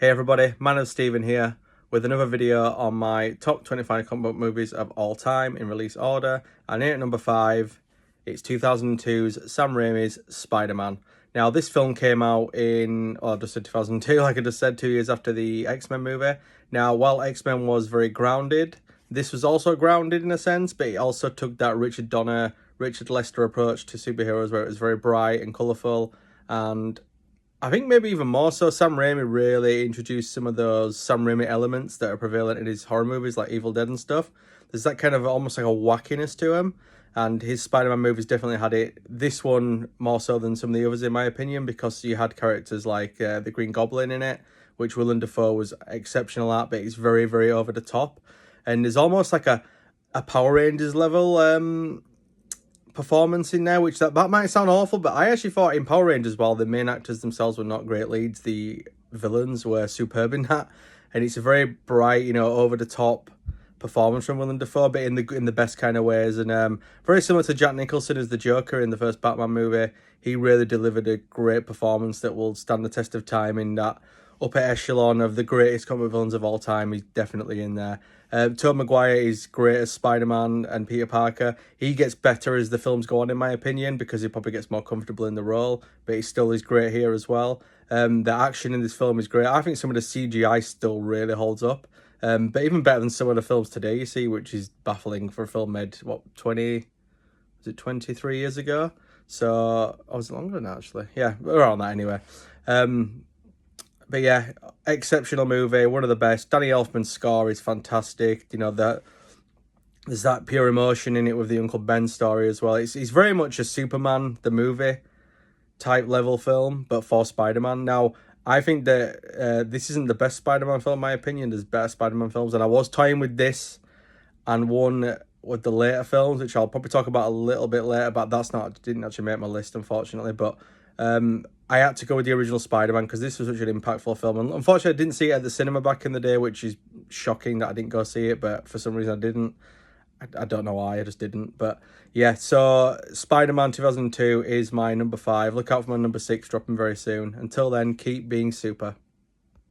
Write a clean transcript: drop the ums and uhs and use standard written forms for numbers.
Hey everybody, my name's Stephen here with another video on my top 25 comic book movies of all time in release order. And here at number 5, it's 2002's Sam Raimi's Spider-Man. Now this film came out in, just in 2002, like I just said, 2 years after the X-Men movie. Now while X-Men was very grounded, this was also grounded in a sense, but it also took that Richard Donner, Richard Lester approach to superheroes where it was very bright and colourful, and I think maybe even more so, Sam Raimi really introduced some of those Sam Raimi elements that are prevalent in his horror movies like Evil Dead and stuff. There's that kind of almost like a wackiness to him, and his Spider-Man movies definitely had it. This one more so than some of the others, in my opinion, because you had characters like the Green Goblin in it, which Willem Dafoe was exceptional at, but he's very, very over the top. And there's almost like a Power Rangers level performance in there, which that might sound awful, but I actually thought in Power Rangers, while the main actors themselves were not great leads, the villains were superb in that, and it's a very bright, over the top performance from Willem Dafoe, but in the best kind of ways, and very similar to Jack Nicholson as the Joker in the first Batman movie. He really delivered a great performance that will stand the test of time in that upper echelon of the greatest comic villains of all time. He's definitely in there. Tobey Maguire is great as Spider-Man and Peter Parker. He gets better as the films go on, in my opinion, because he probably gets more comfortable in the role, but he still is great here as well. The action in this film is great. I think some of the CGI still really holds up, but even better than some of the films today, you see, which is baffling for a film made, 23 years ago? So, I was longer than that, actually. Yeah, around that anyway. But yeah, exceptional movie, one of the best. Danny Elfman's score is fantastic. That there's that pure emotion in it with the Uncle Ben story as well. It's very much a Superman the movie type level film, but for Spider-Man. Now, I think that this isn't the best Spider-Man film, in my opinion. There's better Spider-Man films, and I was toying with this and one with the later films, which I'll probably talk about a little bit later, but didn't actually make my list, unfortunately. But I had to go with the original Spider-Man because this was such an impactful film. And unfortunately, I didn't see it at the cinema back in the day, which is shocking that I didn't go see it. But for some reason, I didn't. I don't know why, I just didn't. But yeah, so Spider-Man 2002 is my number 5. Look out for my number 6 dropping very soon. Until then, keep being super.